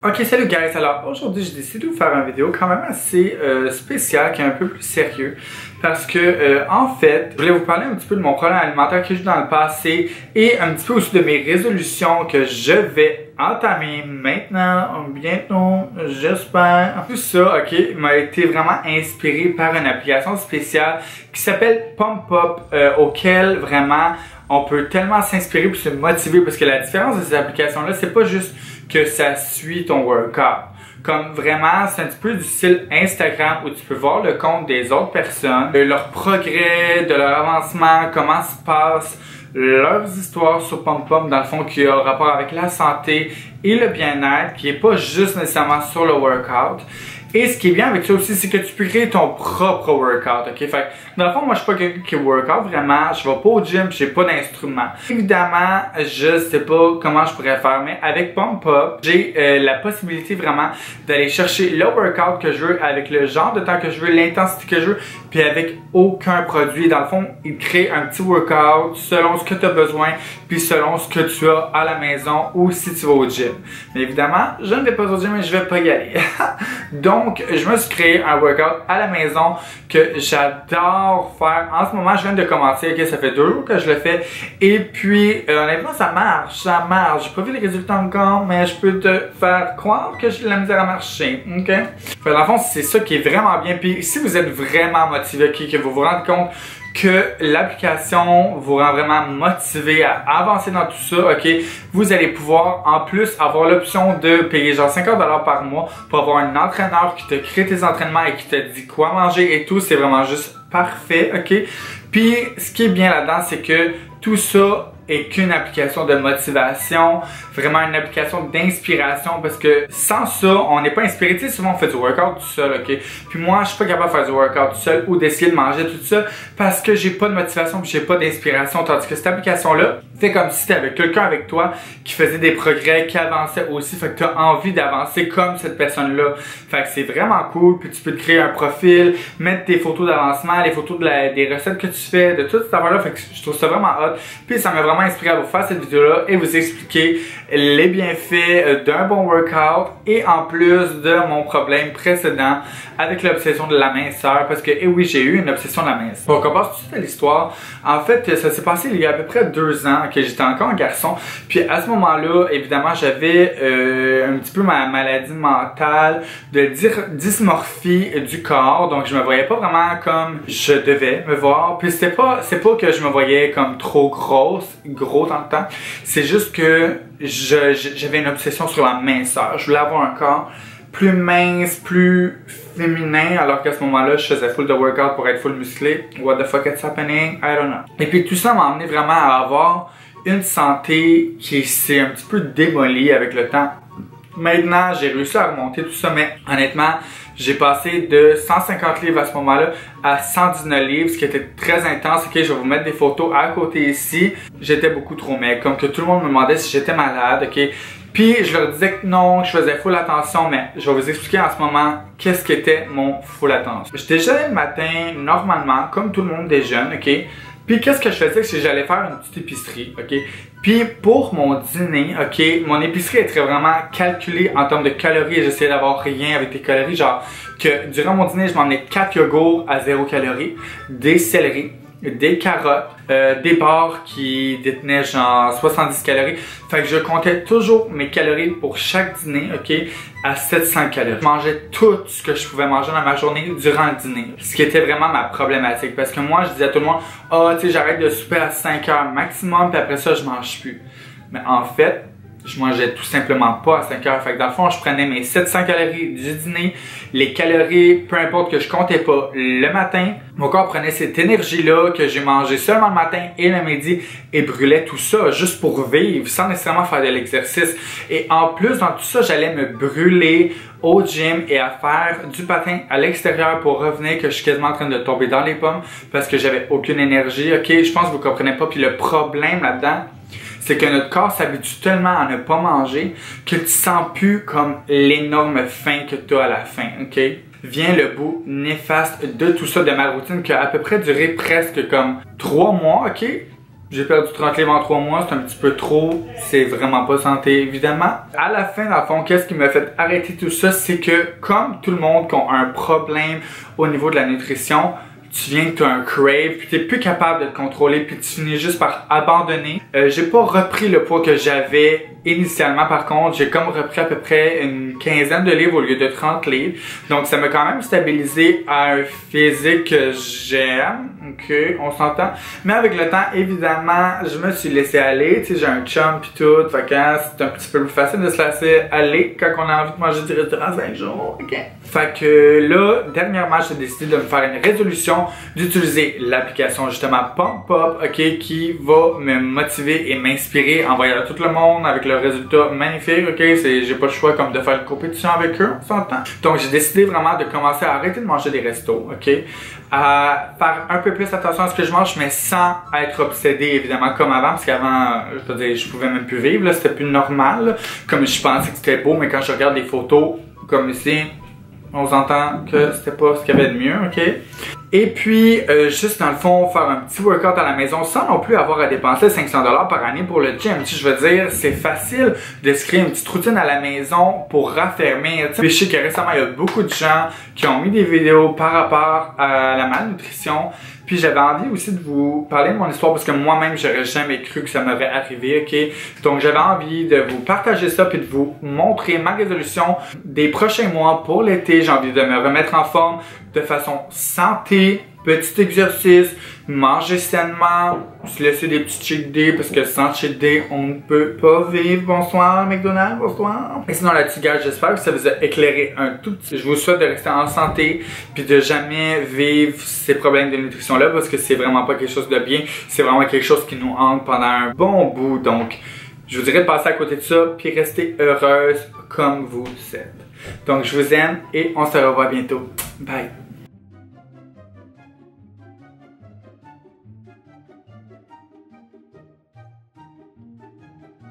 Ok, salut guys! Alors aujourd'hui j'ai décidé de vous faire une vidéo quand même assez spéciale, qui est un peu plus sérieux, parce que en fait, je voulais vous parler un petit peu de mon problème alimentaire que j'ai eu dans le passé et un petit peu aussi de mes résolutions que je vais entamer maintenant, bientôt, j'espère. Tout ça, ok, m'a été vraiment inspiré par une application spéciale qui s'appelle Pump Up, auquel vraiment on peut tellement s'inspirer pour se motiver, parce que la différence de ces applications-là, c'est pas juste que ça suit ton workout. Comme vraiment, c'est un petit peu du style Instagram où tu peux voir le compte des autres personnes, leur progrès, de leur avancement, comment se passe leurs histoires sur Pump Up, dans le fond, qui a rapport avec la santé et le bien-être, qui est pas juste nécessairement sur le workout. Et ce qui est bien avec ça aussi, c'est que tu peux créer ton propre workout, ok? Fait que, dans le fond, moi, je suis pas quelqu'un qui workout vraiment, je vais pas au gym, j'ai pas d'instrument. Évidemment, je sais pas comment je pourrais faire, mais avec Pump Up, j'ai la possibilité vraiment d'aller chercher le workout que je veux, avec le genre de temps que je veux, l'intensité que je veux, puis avec aucun produit. Dans le fond, il crée un petit workout selon ce que tu as besoin, puis selon ce que tu as à la maison ou si tu vas au gym. Mais évidemment, je ne vais pas au gym et je vais pas y aller. Donc, je me suis créé un workout à la maison que j'adore faire. En ce moment, je viens de commencer, ok, ça fait 2 jours que je le fais. Et puis, honnêtement, ça marche. J'ai pas vu les résultats encore, mais je peux te faire croire que j'ai de la misère à marcher, ok? Fait, dans le fond, c'est ça qui est vraiment bien. Puis, si vous êtes vraiment motivé, ok, que vous vous rendez compte que l'application vous rend vraiment motivé à avancer dans tout ça, ok, vous allez pouvoir en plus avoir l'option de payer genre 50$ par mois pour avoir un entraîneur qui te crée tes entraînements et qui te dit quoi manger et tout. C'est vraiment juste parfait, ok. Puis ce qui est bien là-dedans, c'est que tout ça est qu'une application de motivation, vraiment une application d'inspiration, parce que sans ça, on n'est pas inspiré. Tu sais, souvent on fait du workout tout seul, ok? Puis moi, je suis pas capable de faire du workout tout seul ou d'essayer de manger tout ça parce que j'ai pas de motivation puis j'ai pas d'inspiration. Tandis que cette application-là fait comme si t'avais quelqu'un avec toi qui faisait des progrès, qui avançait aussi, fait que t'as envie d'avancer comme cette personne-là. Fait que c'est vraiment cool, puis tu peux te créer un profil, mettre tes photos d'avancement, les photos des recettes que tu fais, de tout cette affaire-là. Fait que je trouve ça vraiment hot. Puis ça m'a vraiment inspiré à vous faire cette vidéo-là et vous expliquer les bienfaits d'un bon workout et en plus de mon problème précédent avec l'obsession de la minceur, parce que, eh oui, j'ai eu une obsession de la minceur. Donc, on passe tout de suite à l'histoire. En fait, ça s'est passé il y a à peu près 2 ans que j'étais encore un garçon. Puis à ce moment-là, évidemment, j'avais un petit peu ma maladie mentale de dysmorphie du corps. Donc, je me voyais pas vraiment comme je devais me voir. Puis c'est pas que je me voyais comme trop gros dans le temps. C'est juste que j'avais une obsession sur la minceur. Je voulais avoir un corps plus mince, plus féminin, alors qu'à ce moment-là, je faisais full de workout pour être full musclé. What the fuck is happening? I don't know. Et puis tout ça m'a amené vraiment à avoir une santé qui s'est un petit peu démolie avec le temps. Maintenant, j'ai réussi à remonter tout ça, mais honnêtement, j'ai passé de 150 livres à ce moment-là à 119 livres, ce qui était très intense. Ok, je vais vous mettre des photos à côté ici. J'étais beaucoup trop maigre, comme que tout le monde me demandait si j'étais malade, ok. Puis je leur disais que non, je faisais full attention, mais je vais vous expliquer en ce moment qu'est-ce qu'était mon full attention. Je déjeunais le matin normalement, comme tout le monde déjeune, ok. Puis qu'est-ce que je faisais, c'est que j'allais faire une petite épicerie, ok. Puis pour mon dîner, ok, mon épicerie était vraiment calculée en termes de calories et j'essayais d'avoir rien avec des calories, genre que durant mon dîner, je m'emmenais 4 yogourts à 0 calories, des céleris, des carottes, des barres qui détenaient genre 70 calories. Fait que je comptais toujours mes calories pour chaque dîner, ok, à 700 calories. Je mangeais tout ce que je pouvais manger dans ma journée durant le dîner. Ce qui était vraiment ma problématique. Parce que moi, je disais à tout le monde, ah, tu sais, j'arrête de souper à 5 heures maximum, puis après ça, je mange plus. Mais en fait, je mangeais tout simplement pas à 5 heures. Fait que dans le fond, je prenais mes 700 calories du dîner, les calories, peu importe que je comptais pas, le matin. Mon corps prenait cette énergie-là que j'ai mangé seulement le matin et le midi et brûlait tout ça juste pour vivre, sans nécessairement faire de l'exercice. Et en plus, dans tout ça, j'allais me brûler au gym et à faire du patin à l'extérieur pour revenir que je suis quasiment en train de tomber dans les pommes parce que j'avais aucune énergie. Ok, je pense que vous comprenez pas. Puis le problème là-dedans, c'est que notre corps s'habitue tellement à ne pas manger que tu sens plus comme l'énorme faim que tu as à la fin, ok? Vient le bout néfaste de tout ça, de ma routine qui a à peu près duré presque comme 3 mois, ok? j'ai perdu 30 livres en 3 mois, c'est un petit peu trop, c'est vraiment pas santé évidemment. À la fin, dans le fond, qu'est-ce qui m'a fait arrêter tout ça, c'est que comme tout le monde qui a un problème au niveau de la nutrition, tu viens que tu as un crave, puis tu n'es plus capable de te contrôler, puis tu finis juste par abandonner. J'ai pas repris le poids que j'avais initialement, par contre, j'ai comme repris à peu près une quinzaine de livres au lieu de 30 livres. Donc ça m'a quand même stabilisé à un physique que j'aime, ok, on s'entend. Mais avec le temps, évidemment, je me suis laissé aller, tu sais, j'ai un chum pis tout, fait que c'est un petit peu plus facile de se laisser aller quand on a envie de manger du restaurant 5 jours, ok. Fait que là, dernièrement, j'ai décidé de me faire une résolution d'utiliser l'application justement Pump Up, ok, qui va me motiver et m'inspirer en voyant tout le monde avec le résultat magnifique, ok, j'ai pas le choix comme de faire une compétition avec eux, on s'entend. Donc j'ai décidé vraiment de commencer à arrêter de manger des restos, ok, à faire un peu plus attention à ce que je mange, mais sans être obsédé évidemment comme avant, parce qu'avant, je veux dire, je pouvais même plus vivre, là, c'était plus normal, là, comme je pensais que c'était beau, mais quand je regarde des photos comme ici, on s'entend que c'était pas ce qu'il y avait de mieux, ok? Et puis, juste dans le fond, faire un petit workout à la maison sans non plus avoir à dépenser 500$ par année pour le gym. Je veux dire, c'est facile de se créer une petite routine à la maison pour raffermir. Puis je sais que récemment, il y a beaucoup de gens qui ont mis des vidéos par rapport à la malnutrition. Puis j'avais envie aussi de vous parler de mon histoire parce que moi-même, j'aurais jamais cru que ça m'aurait arrivé, ok? Donc j'avais envie de vous partager ça puis de vous montrer ma résolution des prochains mois pour l'été. J'ai envie de me remettre en forme de façon santé, petit exercice, manger sainement, se laisser des petits cheat days parce que sans cheat day, on ne peut pas vivre. Bonsoir McDonald's, bonsoir. Et sinon la petite gars, j'espère que ça vous a éclairé un tout petit. Je vous souhaite de rester en santé puis de jamais vivre ces problèmes de nutrition là parce que c'est vraiment pas quelque chose de bien. C'est vraiment quelque chose qui nous hante pendant un bon bout. Donc, je vous dirais de passer à côté de ça puis rester heureuse comme vous êtes. Donc, je vous aime et on se revoit bientôt. Bye.